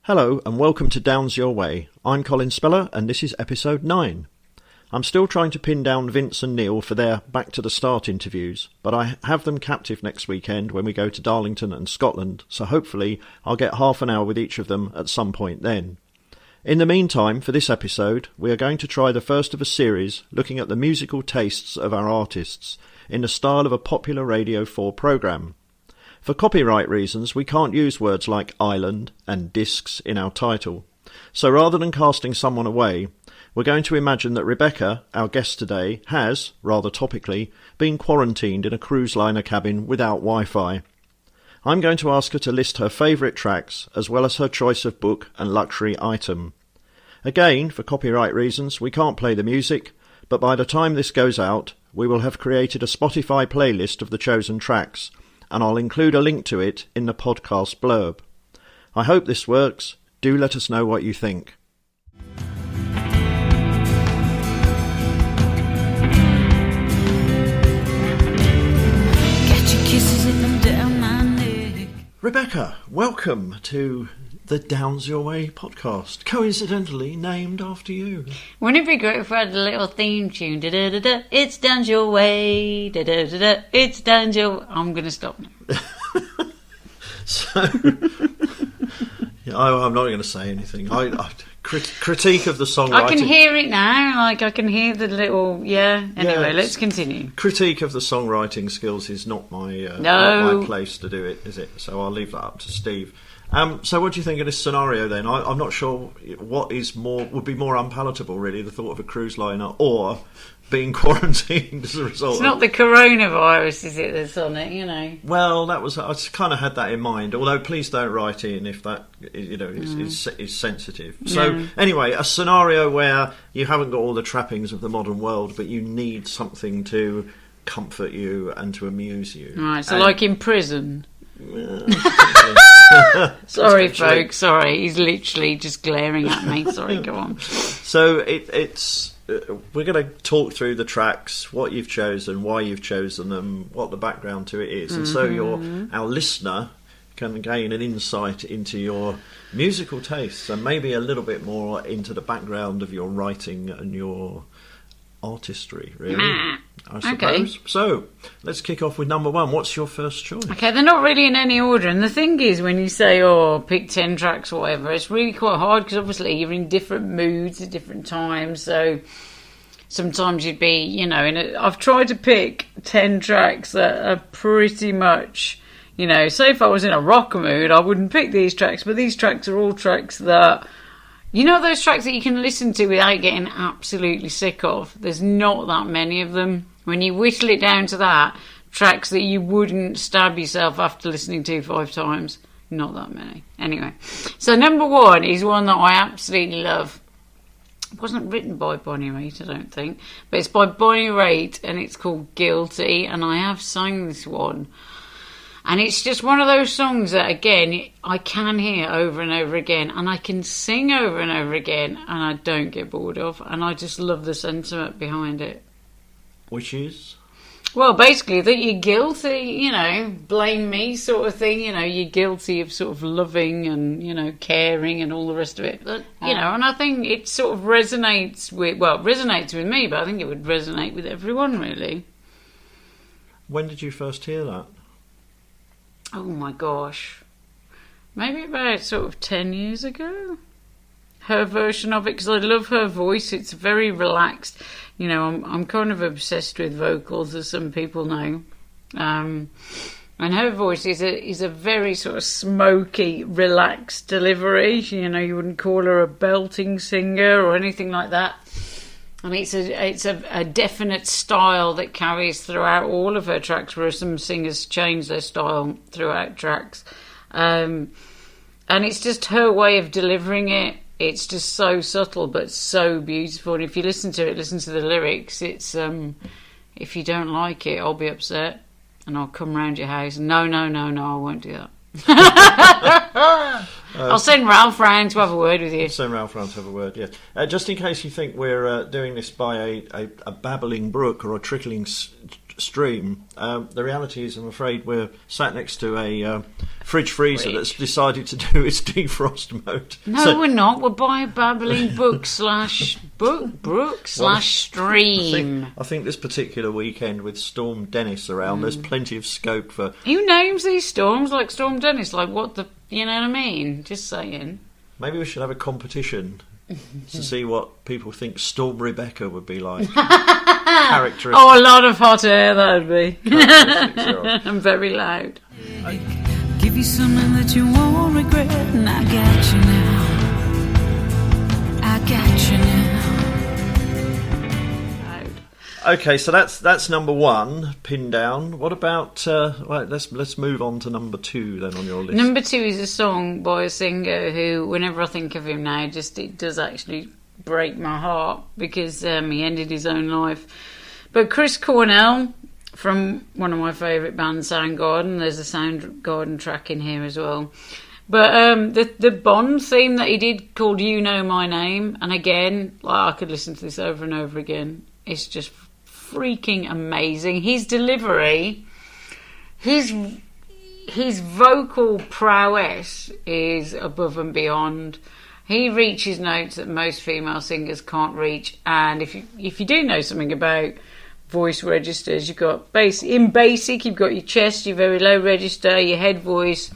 Hello and welcome to Downs Your Way. I'm Colin Speller and this is episode 9. I'm still trying to pin down Vince and Neil for their Back to the Start interviews, but I have them captive next weekend when we go to Darlington and Scotland, so hopefully I'll get half an hour with each of them at some point then. In the meantime, for this episode, we are going to try the first of a series looking at the musical tastes of our artists in the style of a popular Radio 4 programme. For copyright reasons, we can't use words like island and discs in our title. So rather than casting someone away, we're going to imagine that Rebecca, our guest today, has, rather topically, been quarantined in a cruise liner cabin without Wi-Fi. I'm going to ask her to list her favourite tracks, as well as her choice of book and luxury item. Again, for copyright reasons, we can't play the music, but by the time this goes out, we will have created a Spotify playlist of the chosen tracks, and I'll include a link to it in the podcast blurb. I hope this works. Do let us know what you think. Rebecca, welcome to the Downs Your Way podcast, coincidentally named after you. Wouldn't it be great if we had a little theme tune? Da-da-da-da, it's Downs Your Way. Da-da-da-da, it's Downs Your... I'm going to stop now. So, I'm not going to say anything. Critique of the songwriting. I can hear it now. Like, I can hear the little... Yeah. Anyway, let's continue. Critique of the songwriting skills is not my place to do it, is it? So I'll leave that up to Steve. So what do you think of this scenario then? I'm not sure what would be more unpalatable, really, the thought of a cruise liner or being quarantined as a result. It's not the coronavirus, is it, that's on it, you know? Well, I kind of had that in mind, although please don't write in if that, is sensitive. So anyway, a scenario where you haven't got all the trappings of the modern world, but you need something to comfort you and to amuse you. Right, so like in prison. Sorry, folks. Sorry, he's literally just glaring at me. Sorry, go on. So it's we're going to talk through the tracks, what you've chosen, why you've chosen them, what the background to it is, and so our listener can gain an insight into your musical tastes and maybe a little bit more into the background of your writing and your artistry, really. I suppose. Okay. So, let's kick off with number 1. What's your first choice? Okay, they're not really in any order. And the thing is, when you say, pick 10 tracks or whatever, it's really quite hard because obviously you're in different moods at different times. So, sometimes you'd be, I've tried to pick 10 tracks that are pretty much, say if I was in a rock mood, I wouldn't pick these tracks. But these tracks are all tracks that... You know those tracks that you can listen to without getting absolutely sick of? There's not that many of them. When you whittle it down to that, tracks that you wouldn't stab yourself after listening to 5 times, not that many. Anyway, so number 1 is one that I absolutely love. It wasn't written by Bonnie Raitt, I don't think, but it's by Bonnie Raitt and it's called Guilty, and I have sung this one. And it's just one of those songs that, again, I can hear over and over again, and I can sing over and over again, and I don't get bored of, and I just love the sentiment behind it. Which is? Well, basically, that you're guilty, blame me sort of thing, you're guilty of sort of loving and, caring and all the rest of it. But, and I think it sort of resonates with me, but I think it would resonate with everyone, really. When did you first hear that? Oh my gosh, maybe about sort of 10 years ago. Her version of it, because I love her voice. It's very relaxed. I'm kind of obsessed with vocals, as some people know. And her voice is a very sort of smoky, relaxed delivery. You wouldn't call her a belting singer or anything like that. I mean, it's a definite style that carries throughout all of her tracks, whereas some singers change their style throughout tracks. And it's just her way of delivering it. It's just so subtle but so beautiful. And if you listen to it, listen to the lyrics, it's if you don't like it, I'll be upset and I'll come round your house. No, I won't do that. I'll send Ralph round to have a word with you. Send Ralph round to have a word, yes. Just in case you think we're doing this by a babbling brook or a trickling stream. The reality is, I'm afraid, we're sat next to a fridge freezer that's decided to do its defrost mode. No, we're not. We're by babbling book slash stream. I think this particular weekend with Storm Dennis around, there's plenty of scope for... Who names these storms like Storm Dennis? Like what the... You know what I mean? Just saying. Maybe we should have a competition to see what people think Storm Rebecca would be like. Characteristics. Oh, a lot of hot air that would be. I'm very loud. Give you something that you won't regret, and I got you now. I got you now. Okay, so that's number one, pinned down. What about? Right, let's move on to number two then on your list. Number two is a song by a singer who, whenever I think of him now, it does actually break my heart because he ended his own life. But Chris Cornell, from one of my favourite bands, Soundgarden. There's a Soundgarden track in here as well. But the Bond theme that he did called "You Know My Name," and again, I could listen to this over and over again. It's just freaking amazing. His delivery, his vocal prowess is above and beyond. He reaches notes that most female singers can't reach. And if you do know something about voice registers, you've got in basic, you've got your chest, your very low register, your head voice.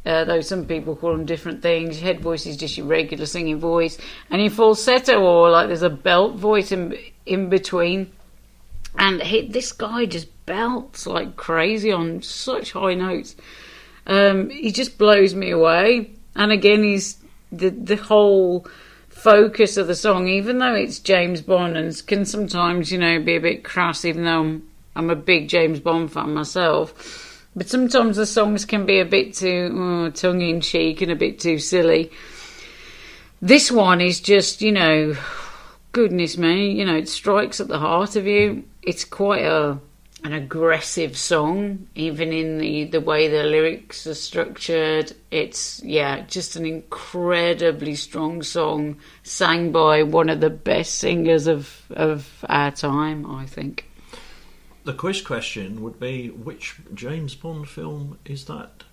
Though some people call them different things. Your head voice is just your regular singing voice, and your falsetto, or like there's a belt voice in between. And this guy just belts like crazy on such high notes. He just blows me away. And again, he's the whole focus of the song, even though it's James Bond and can sometimes, be a bit crass, even though I'm a big James Bond fan myself. But sometimes the songs can be a bit too tongue-in-cheek and a bit too silly. This one is just, goodness me, it strikes at the heart of you. It's quite an aggressive song, even in the way the lyrics are structured. It's, just an incredibly strong song, sang by one of the best singers of our time, I think. The quiz question would be, which James Bond film is that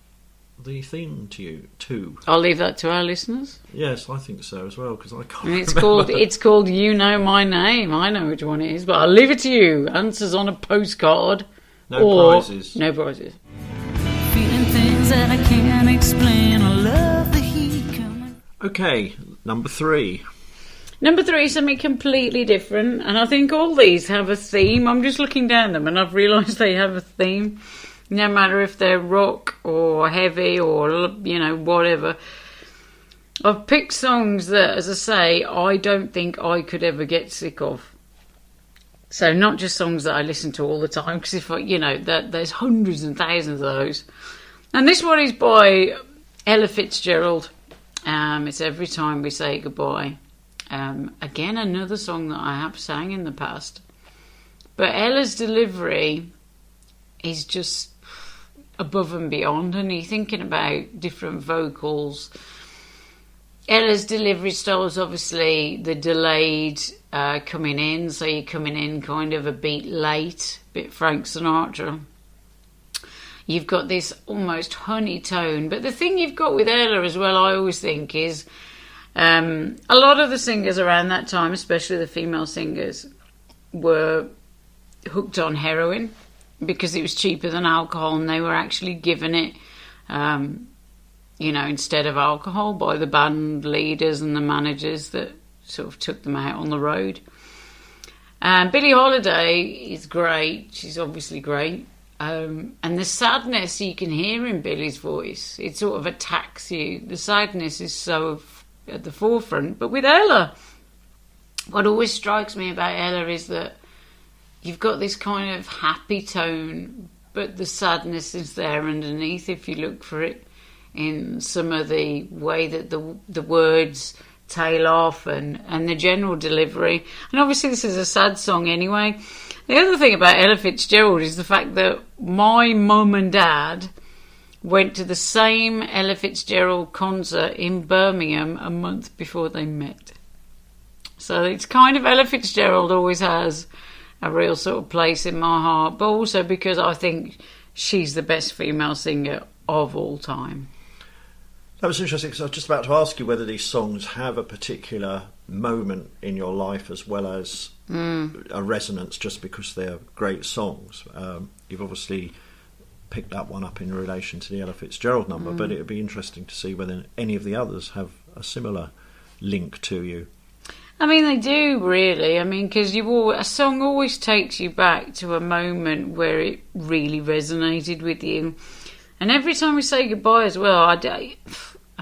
the theme to? I'll leave that to our listeners. Yes, I think so as well, because I can't remember. It's called You Know My Name. I know which one it is, but I'll leave it to you. Answers on a postcard. No prizes. No prizes. Feeling things that I can't explain. I love the heat coming. Okay, number three. Number three is something completely different, and I think all these have a theme. I'm just looking down them, and I've realised they have a theme. No matter if they're rock or heavy or, whatever. I've picked songs that, as I say, I don't think I could ever get sick of. So not just songs that I listen to all the time, because there's hundreds and thousands of those. And this one is by Ella Fitzgerald. It's Every Time We Say Goodbye. Again, another song that I have sang in the past. But Ella's delivery is just above and beyond, and you're thinking about different vocals. Ella's delivery style is obviously the delayed coming in, so you're coming in kind of a beat late, a bit Frank Sinatra. You've got this almost honey tone, but the thing you've got with Ella as well, I always think, is a lot of the singers around that time, especially the female singers, were hooked on heroin because it was cheaper than alcohol, and they were actually given it, instead of alcohol by the band leaders and the managers that sort of took them out on the road. Billie Holiday is great. She's obviously great. And the sadness you can hear in Billie's voice, it sort of attacks you. The sadness is so at the forefront. But with Ella, what always strikes me about Ella is that you've got this kind of happy tone, but the sadness is there underneath if you look for it in some of the way that the words tail off and the general delivery. And obviously this is a sad song anyway. The other thing about Ella Fitzgerald is the fact that my mum and dad went to the same Ella Fitzgerald concert in Birmingham a month before they met. So it's kind of, Ella Fitzgerald always has a real sort of place in my heart, but also because I think she's the best female singer of all time. That was interesting, because I was just about to ask you whether these songs have a particular moment in your life as well as a resonance just because they're great songs. You've obviously picked that one up in relation to the Ella Fitzgerald number, but it would be interesting to see whether any of the others have a similar link to you. I mean, they do, really. I mean, because a song always takes you back to a moment where it really resonated with you. And every time we say goodbye as well, I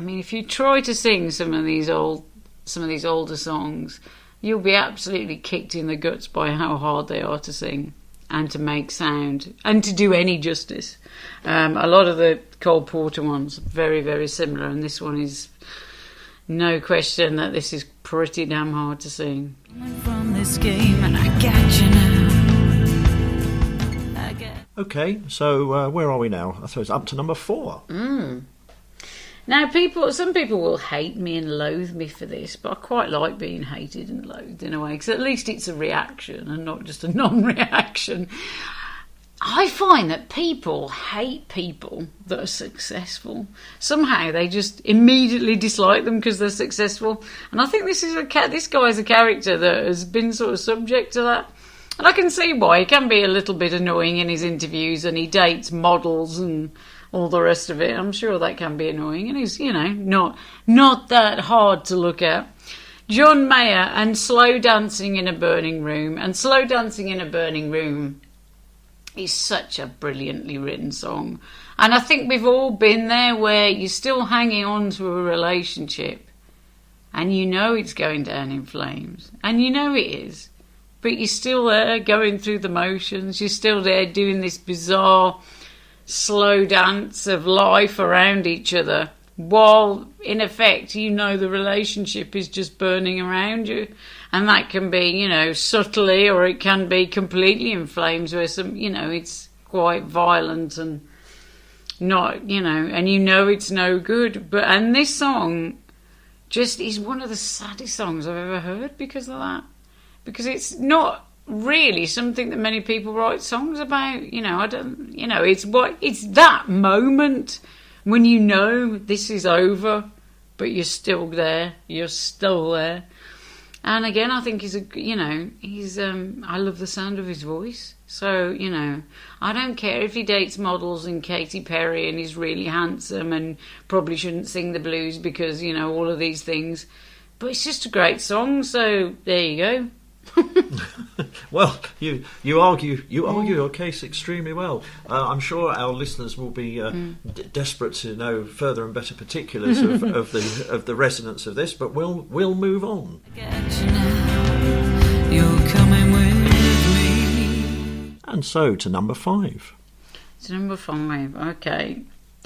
mean, if you try to sing some of these older songs, you'll be absolutely kicked in the guts by how hard they are to sing and to make sound and to do any justice. A lot of the Cole Porter ones, very, very similar, and this one is no question that this is pretty damn hard to sing. From this game and I got you now. Okay, so where are we now? I suppose up to number 4. Now, some people will hate me and loathe me for this, but I quite like being hated and loathed in a way, because at least it's a reaction and not just a non-reaction. I find that people hate people that are successful. Somehow they just immediately dislike them because they're successful. And I think this guy's a character that has been sort of subject to that. And I can see why. He can be a little bit annoying in his interviews, and he dates models and all the rest of it. I'm sure that can be annoying, and he's, not that hard to look at. John Mayer and Slow Dancing in a Burning Room. And Slow Dancing in a Burning Room is such a brilliantly written song. And I think we've all been there, where you're still hanging on to a relationship and you know it's going down in flames, and you know it is, but you're still there going through the motions. You're still there doing this bizarre slow dance of life around each other, while in effect the relationship is just burning around you. And that can be, subtly, or it can be completely in flames, where it's quite violent and not, and it's no good. And this song just is one of the saddest songs I've ever heard because of that. Because it's not really something that many people write songs about. It's that moment when this is over, but you're still there. You're still there. And again, I think I love the sound of his voice. So, I don't care if he dates models and Katy Perry and he's really handsome and probably shouldn't sing the blues because, all of these things. But it's just a great song, so there you go. Well, you argue your case extremely well. I'm sure our listeners will be desperate to know further and better particulars of the resonance of this, but we'll move on. You're coming with me. And so to number 5. To number 5, okay.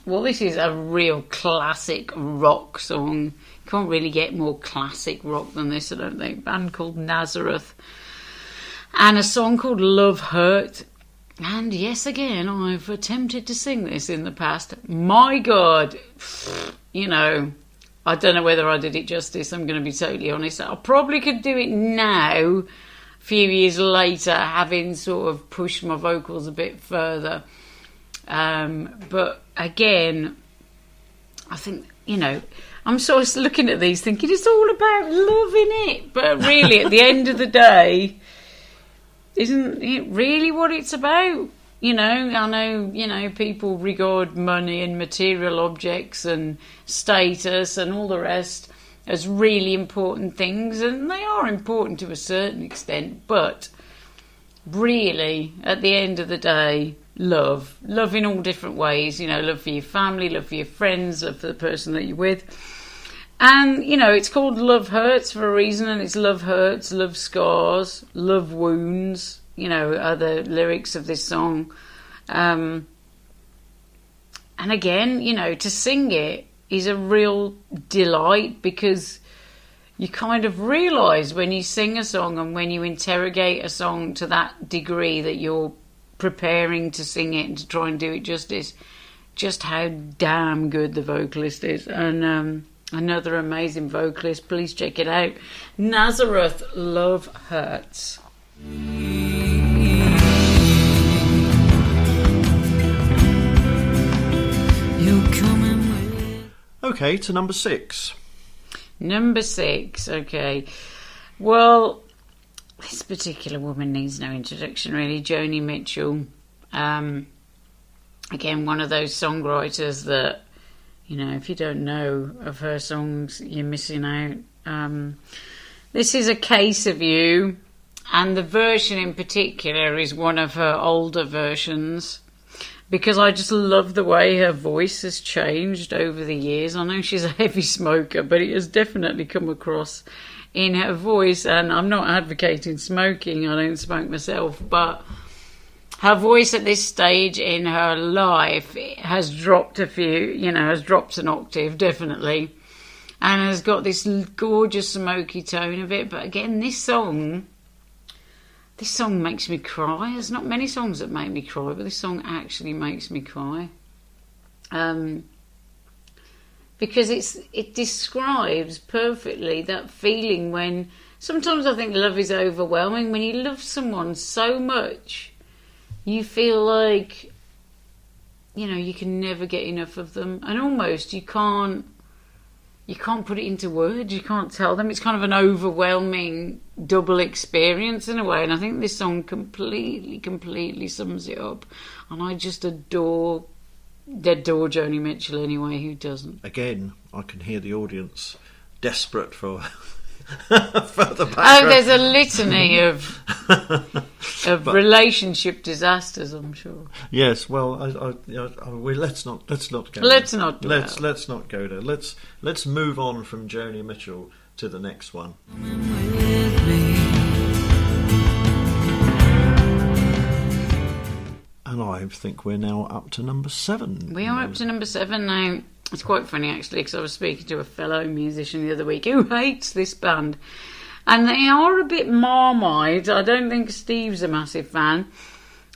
Well, this is a real classic rock song. You can't really get more classic rock than this, I don't think. A band called Nazareth. And a song called Love Hurt. And yes, again, I've attempted to sing this in the past. My God, I don't know whether I did it justice, I'm going to be totally honest. I probably could do it now, a few years later, having sort of pushed my vocals a bit further. But again, I think, I'm sort of looking at these thinking it's all about love, innit? But really, at the end of the day, isn't it really what it's about? I know, people regard money and material objects and status and all the rest as really important things, and they are important to a certain extent, but really, at the end of the day, love in all different ways, love for your family, love for your friends, love for the person that you're with. And, it's called Love Hurts for a reason, and it's love hurts, love scars, love wounds, are the lyrics of this song. And again, to sing it is a real delight, because you kind of realise when you sing a song and when you interrogate a song to that degree that you're preparing to sing it and to try and do it justice, just how damn good the vocalist is. And another amazing vocalist, please check it out. Nazareth, Love Hurts. Okay, to number 6. Number 6, okay. Well, this particular woman needs no introduction, really. Joni Mitchell. Again, one of those songwriters that, you know, if you don't know of her songs, you're missing out. This is A Case of You, and the version in particular is one of her older versions, because I just love the way her voice has changed over the years. I know she's a heavy smoker, but it has definitely come across in her voice, and I'm not advocating smoking, I don't smoke myself, but her voice at this stage in her life has dropped has dropped an octave, definitely, and has got this gorgeous smoky tone of it. But again, this song makes me cry. There's not many songs that make me cry, but this song actually makes me cry. Because it describes perfectly that feeling when sometimes I think love is overwhelming. When you love someone so much, you feel like, you know, you can never get enough of them, and almost you can't put it into words. You can't tell them. It's kind of an overwhelming double experience in a way, and I think this song completely sums it up. And I just adore Joni Mitchell anyway. Who doesn't? Again, I can hear the audience desperate for further background. Oh, there's a litany of relationship disasters, I'm sure. Yes, well, let's not go. Let's not go there. Let's move on from Joni Mitchell to the next one. And I think we're now up to number 7. We are up to number 7 now. It's quite funny, actually, because I was speaking to a fellow musician the other week who hates this band. And they are a bit Marmite. I don't think Steve's a massive fan.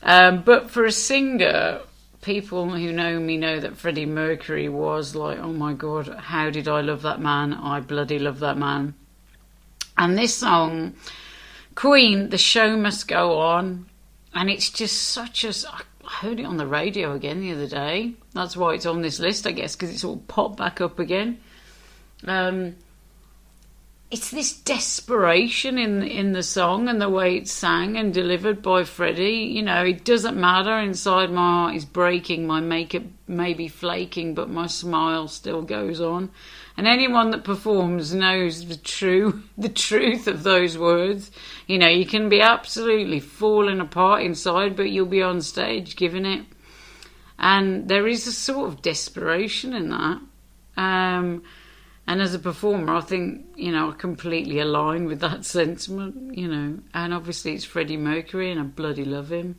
But for a singer, people who know me know that Freddie Mercury was like, oh my God, how did I love that man? I bloody love that man. And this song, Queen, The Show Must Go On. And it's just such a... I heard it on the radio again the other day. That's why it's on this list, I guess, because it's all popped back up again. It's this desperation in the song and the way it's sang and delivered by Freddie. You know, it doesn't matter. Inside my heart is breaking. My makeup may be flaking, but my smile still goes on. And anyone that performs knows the truth of those words. You know, you can be absolutely falling apart inside, but you'll be on stage giving it. And there is a sort of desperation in that. And as a performer, I think, you know, I completely align with that sentiment, you know. And obviously it's Freddie Mercury and I bloody love him.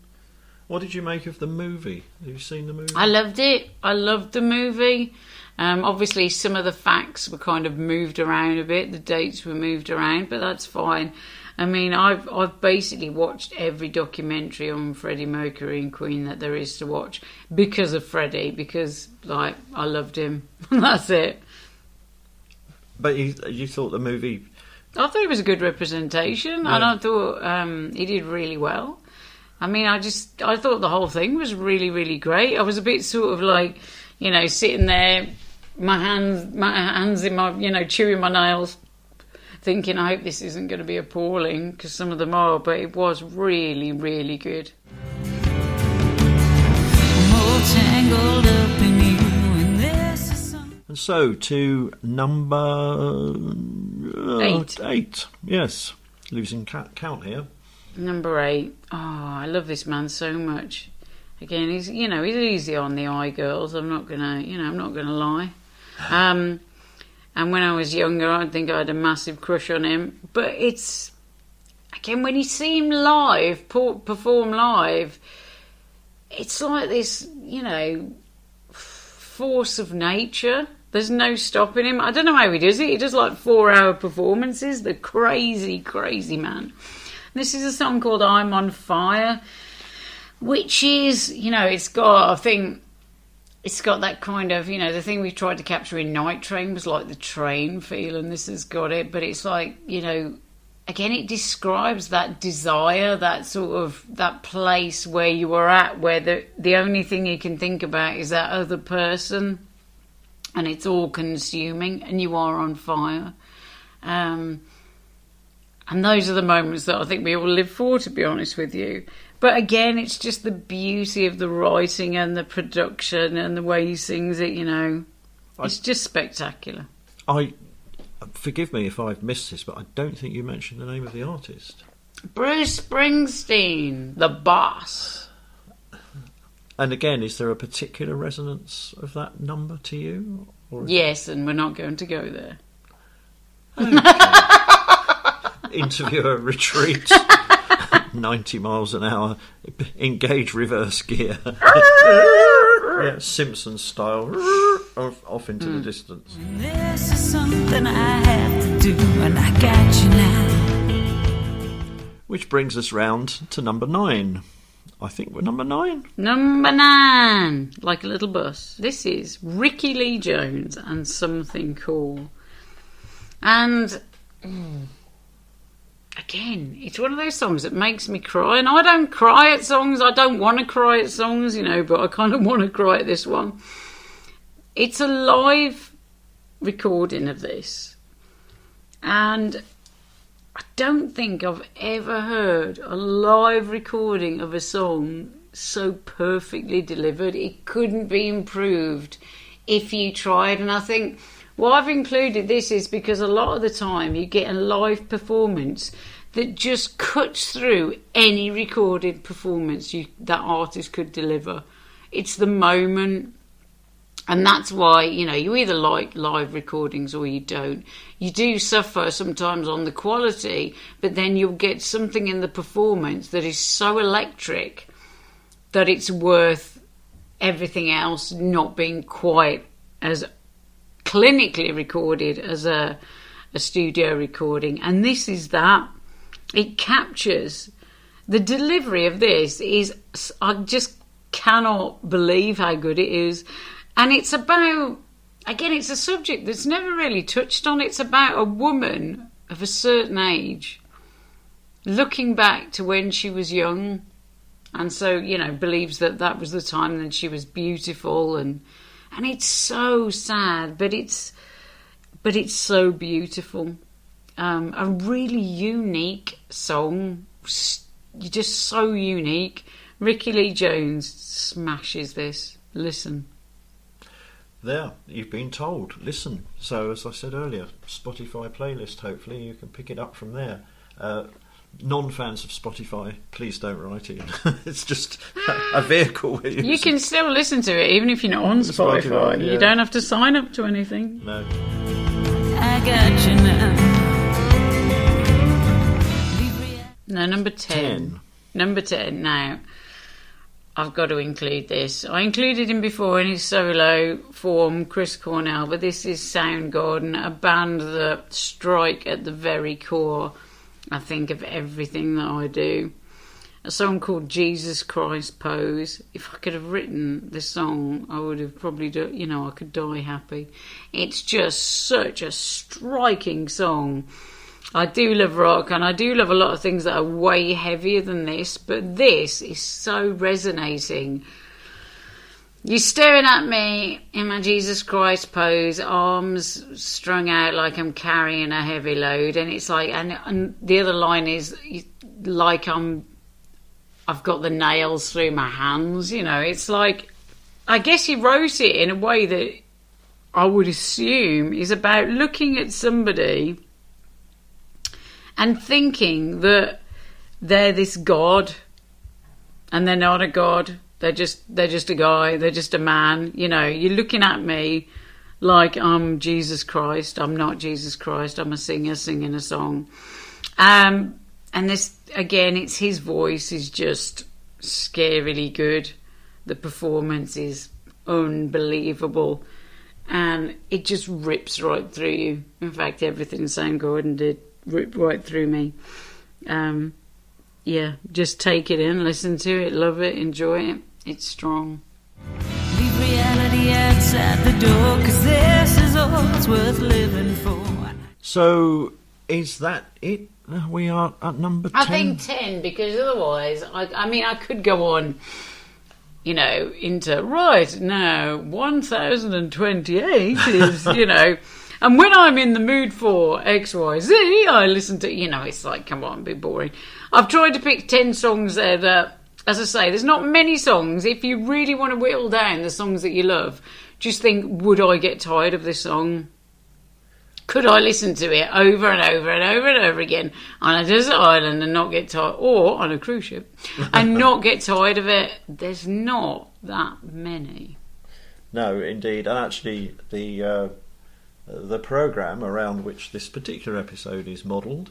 What did you make of the movie? Have you seen the movie? I loved it. I loved the movie. Obviously, some of the facts were kind of moved around a bit. The dates were moved around, but that's fine. I mean, I've basically watched every documentary on Freddie Mercury and Queen that there is to watch because of Freddie, because, like, I loved him. That's it. But you thought the movie... I thought it was a good representation, yeah. And I thought he did really well. I mean, I thought the whole thing was really, really great. I was a bit sort of like, you know, sitting there, my hands in my, you know, chewing my nails, thinking, I hope this isn't going to be appalling, because some of them are, but it was really, really good. And so to number 8. Yes, losing count here. Number 8. Oh, I love this man so much. Again, he's easy on the eye, girls. I'm not gonna lie. And when I was younger, I think I had a massive crush on him. But it's, again, when you see him live, perform live, it's like this, you know, force of nature. There's no stopping him. I don't know how he does it. He does like 4-hour performances. The crazy, crazy man. This is a song called I'm on Fire, which is, you know, it's got that kind of, you know, the thing we tried to capture in Night Train was like the train feel, and this has got it, but it's like, you know, again, it describes that desire, that sort of, that place where you were at, where the only thing you can think about is that other person. and it's all consuming, and you are on fire. And those are the moments that I think we all live for, to be honest with you. But again, it's just the beauty of the writing and the production and the way he sings it, It's just spectacular. Forgive me if I've missed this, but I don't think you mentioned the name of the artist. Bruce Springsteen, the boss. And again, is there a particular resonance of that number to you? Yes, and we're not going to go there. Okay. Interviewer retreat, 90 miles an hour, engage reverse gear. Yeah, Simpsons style, off into the distance. This is something I have to do, and I got you now. Which brings us round to number 9. I think we're number 9. Number 9, like a little bus. This is Ricky Lee Jones and Something Cool. And again, it's one of those songs that makes me cry. And I don't cry at songs. I don't want to cry at songs, but I kind of want to cry at this one. It's a live recording of this. And I don't think I've ever heard a live recording of a song so perfectly delivered. It couldn't be improved if you tried. And I think why I've included this is because a lot of the time you get a live performance that just cuts through any recorded performance that artist could deliver. It's the moment. And that's why, you either like live recordings or you don't. You do suffer sometimes on the quality, but then you'll get something in the performance that is so electric that it's worth everything else not being quite as clinically recorded as a studio recording. And this is that. It captures the delivery of this is, I just cannot believe how good it is. And it's about, again, it's a subject that's never really touched on. It's about a woman of a certain age looking back to when she was young, and so, believes that was the time that she was beautiful, and it's so sad, but it's so beautiful. A really unique song. You're just so unique. Ricky Lee Jones smashes this. Listen. There, you've been told. Listen. So, as I said earlier, Spotify playlist, hopefully you can pick it up from there. Non-fans of Spotify, please don't write in. It's just a vehicle. You can still listen to it, even if you're not on Spotify. Yeah. You don't have to sign up to anything. No. I got you now. No, number 10. Number 10 now. I've got to include this. I included him before in his solo form, Chris Cornell, but this is Soundgarden, a band that strike at the very core, I think, of everything that I do. A song called Jesus Christ Pose. If I could have written this song, I would have probably I could die happy. It's just such a striking song. I do love rock, and I do love a lot of things that are way heavier than this, but this is so resonating. You're staring at me in my Jesus Christ pose, arms strung out like I'm carrying a heavy load, and it's like, and the other line is like I've got the nails through my hands, It's like, I guess he wrote it in a way that I would assume is about looking at somebody and thinking that they're this God, and they're not a God. They're just a guy. They're just a man. You're looking at me like I'm Jesus Christ. I'm not Jesus Christ. I'm a singer singing a song. And this, again, it's his voice is just scarily good. The performance is unbelievable. And it just rips right through you. In fact, everything Soundgarden did ripped right through me. Just take it in, listen to it, love it, enjoy it. It's strong. Leave reality outside the door, 'cause this is all it's worth living for. So, is that it? We are at number 10? I think 10, because otherwise, I could go on. into, right, now, 1028 is, and when I'm in the mood for X, Y, Z, I listen to, it's like, come on, a bit boring. I've tried to pick 10 songs there that, as I say, there's not many songs. If you really want to whittle down the songs that you love, just think, would I get tired of this song? Could I listen to it over and over and over and over again on a desert island and not get tired, or on a cruise ship and not get tired of it? There's not that many. No, indeed. And actually, the programme around which this particular episode is modelled,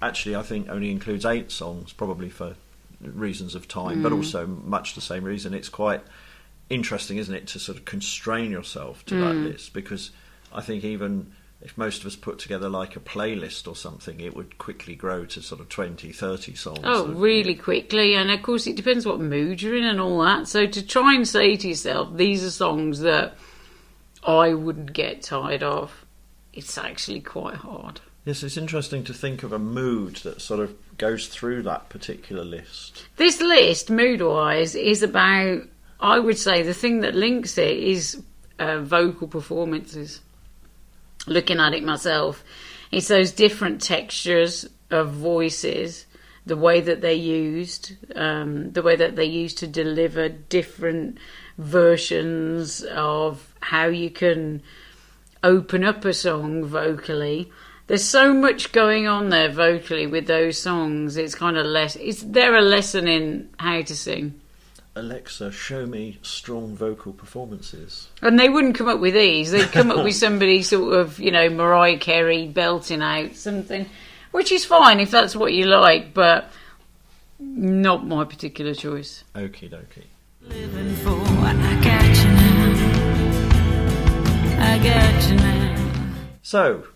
actually, I think only includes 8 songs, probably for reasons of time, but also much the same reason. It's quite interesting, isn't it, to sort of constrain yourself to that list, because I think even if most of us put together like a playlist or something, it would quickly grow to sort of 20, 30 songs. Oh, really quickly. And of course, it depends what mood you're in and all that. So to try and say to yourself, these are songs that I wouldn't get tired of, it's actually quite hard. Yes, it's interesting to think of a mood that sort of goes through that particular list. This list, mood-wise, is about, I would say, the thing that links it is vocal performances. Looking at it myself, it's those different textures of voices, the way that they're used, to deliver different versions of how you can open up a song vocally. There's so much going on there vocally with those songs. It's kind of they're a lesson in how to sing. Alexa, show me strong vocal performances. And they wouldn't come up with these. They'd come up with somebody sort of, Mariah Carey belting out something, which is fine if that's what you like, but not my particular choice. Okie dokie. Living for, I got you now. So,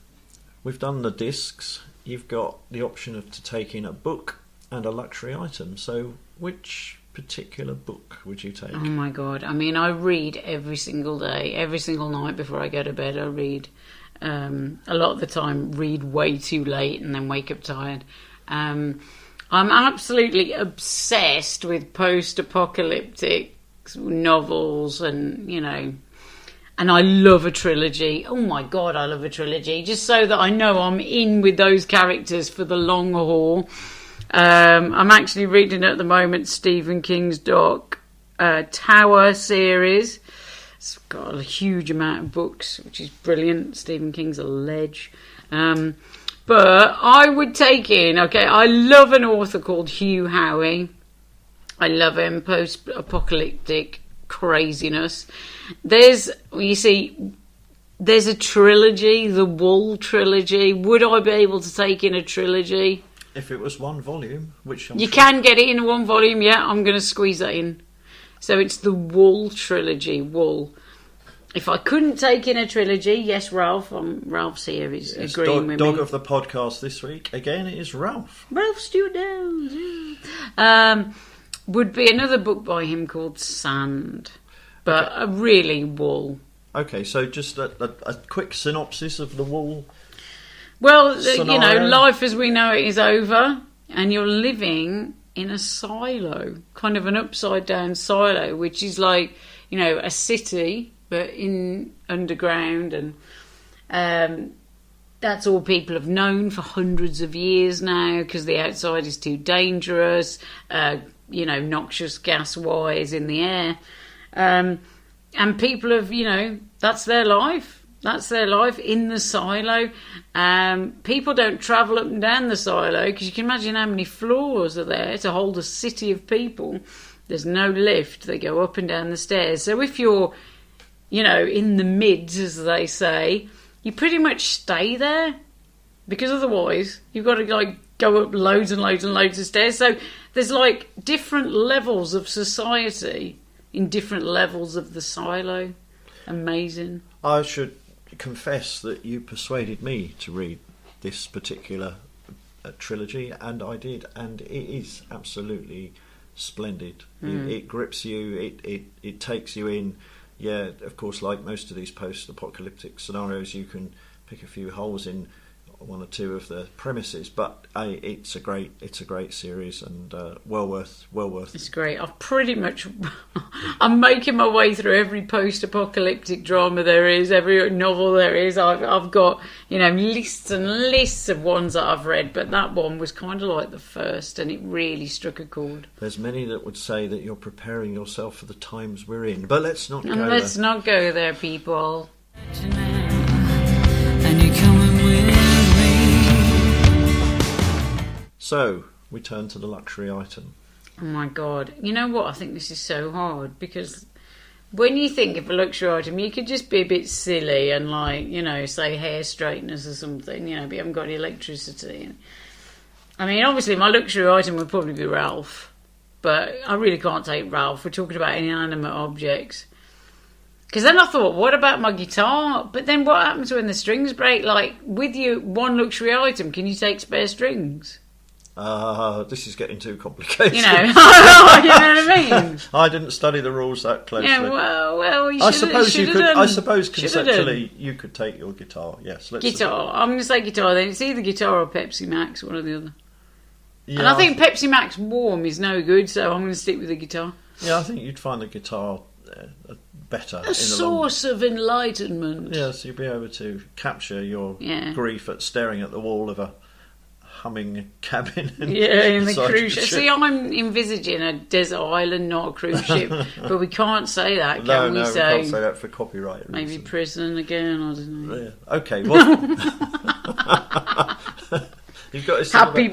we've done the discs. You've got the option to take in a book and a luxury item. So, which particular book would you take? Oh my God. I mean, I read every single day, every single night before I go to bed. I read. A lot of the time, read way too late and then wake up tired. I'm absolutely obsessed with post-apocalyptic novels and, and I love a trilogy. Oh my God, I love a trilogy. Just so that I know I'm in with those characters for the long haul. I'm actually reading at the moment Stephen King's Tower series. It's got a huge amount of books, which is brilliant. Stephen King's a ledge. But I would take in, I love an author called Hugh Howey. I love him, post-apocalyptic craziness. There's a trilogy, the Wool Trilogy. Would I be able to take in a trilogy? If it was one volume, which you can get it in one volume, yeah, I'm going to squeeze that in. So it's the Wool Trilogy, Wool. If I couldn't take in a trilogy, yes, Ralph, Ralph's here, he's agreeing with me. Dog of the podcast this week, again, it is Ralph. Ralph Stewart would be another book by him called Sand, but really Wool. Okay, so just a quick synopsis of the Wool. Well, scenario. Life as we know it is over, and you're living in a silo, kind of an upside down silo, which is like, a city, but in underground, and that's all people have known for hundreds of years now, because the outside is too dangerous, noxious gas wires in the air, and people have, that's their life. That's their life in the silo. People don't travel up and down the silo, because you can imagine how many floors are there to hold a city of people. There's no lift. They go up and down the stairs. So if you're, in the mids, as they say, you pretty much stay there, because otherwise you've got to go up loads and loads and loads of stairs. So there's different levels of society in different levels of the silo. Amazing. I should confess that you persuaded me to read this particular trilogy, and I did, and it is absolutely splendid. It grips you, it takes you in. Yeah, of course, like most of these post-apocalyptic scenarios, you can pick a few holes in one or two of the premises, but it's a great series, and well worth. It's great. I'm making my way through every post-apocalyptic drama there is, every novel there is. I've got lists and lists of ones that I've read, but that one was kind of like the first, and it really struck a chord. There's many that would say that you're preparing yourself for the times we're in, but let's not go there. Let's not go there, people. And you're coming with me. So, we turn to the luxury item. Oh my God. You know what? I think this is so hard, because when you think of a luxury item, you could just be a bit silly and say hair straighteners or something, but you haven't got any electricity. I mean, obviously my luxury item would probably be Ralph, but I really can't take Ralph. We're talking about inanimate objects. Because then I thought, what about my guitar? But then what happens when the strings break? Like, with your one luxury item, can you take spare strings? This is getting too complicated. You know what I mean? I didn't study the rules that closely. Yeah, well, you I should suppose you could. done. I suppose conceptually you could take your guitar. Yes, guitar. I'm going to say guitar. Then it's either guitar or Pepsi Max, one or the other. Yeah, and I think Pepsi Max warm is no good, so I'm going to stick with the guitar. Yeah, I think you'd find the guitar better. A source of enlightenment. Yes, you'd be able to capture your grief at staring at the wall of a humming cabin. In the cruise ship. See, I'm envisaging a desert island, not a cruise ship, but we can't say that, can we? No, we can't say that for copyright reasons. Maybe prison again, I don't know. Yeah. Okay, well... You've got happy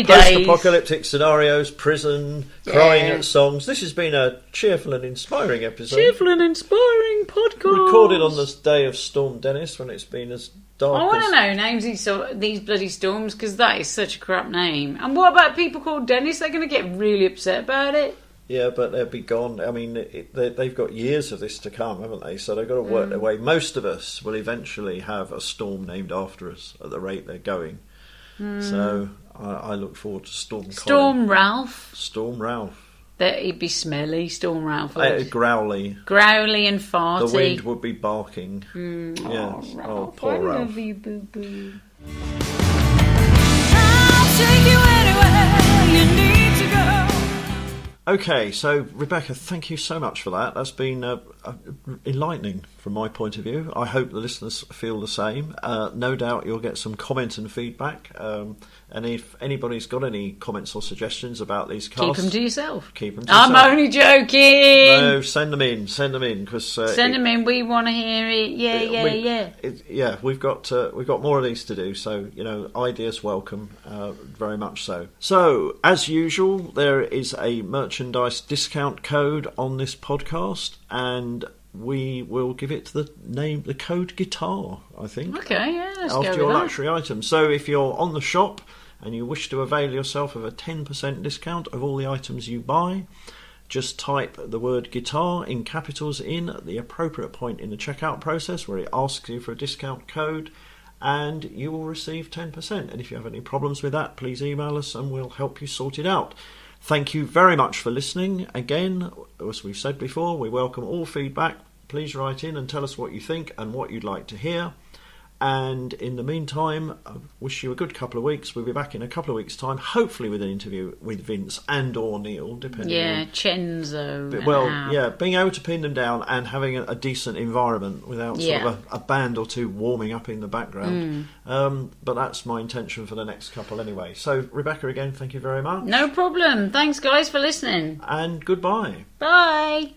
days. Post-apocalyptic scenarios, prison, crying at songs. This has been a cheerful and inspiring episode. Cheerful and inspiring podcast. Recorded on this day of Storm Dennis, when it's been as dark. I want to know names these bloody storms, because that is such a crap name. And what about people called Dennis? They're going to get really upset about it. Yeah, but they'll be gone. I mean, they've got years of this to come, haven't they? So they've got to work their way. Most of us will eventually have a storm named after us at the rate they're going. So I look forward to Storm Ralph. Storm Ralph. That he'd be smelly, Storm Ralph. Growly. Growly and farty. The wind would be barking. Yes. Oh, poor Ralph. I love you, boo-boo. I'll take you anywhere you need to go. Okay, so Rebecca, thank you so much for that. That's been enlightening from my point of view. I hope the listeners feel the same. No doubt you'll get some comment and feedback. And if anybody's got any comments or suggestions about these casts... Keep them to yourself. Keep them to yourself. I'm only joking! No, send them in. Cause, send them in, we want to hear it. Yeah. We've got more of these to do, so, ideas welcome, very much so. So, as usual, there is a merchandise discount code on this podcast, and we will give it the code guitar, I think. Okay, yeah, let's after go with your that. luxury item. So if you're on the shop and you wish to avail yourself of a 10% discount of all the items you buy, just type the word guitar in capitals in at the appropriate point in the checkout process where it asks you for a discount code, and you will receive 10%. And if you have any problems with that, please email us and we'll help you sort it out. Thank you very much for listening. Again, as we've said before, we welcome all feedback. Please write in and tell us what you think and what you'd like to hear. And in the meantime, I wish you a good couple of weeks. We'll be back in a couple of weeks' time, hopefully with an interview with Vince and or Neil, depending on... Chenzo. Well, being able to pin them down and having a decent environment without sort of a band or two warming up in the background. But that's my intention for the next couple anyway. So, Rebecca, again, thank you very much. No problem. Thanks, guys, for listening. And goodbye. Bye.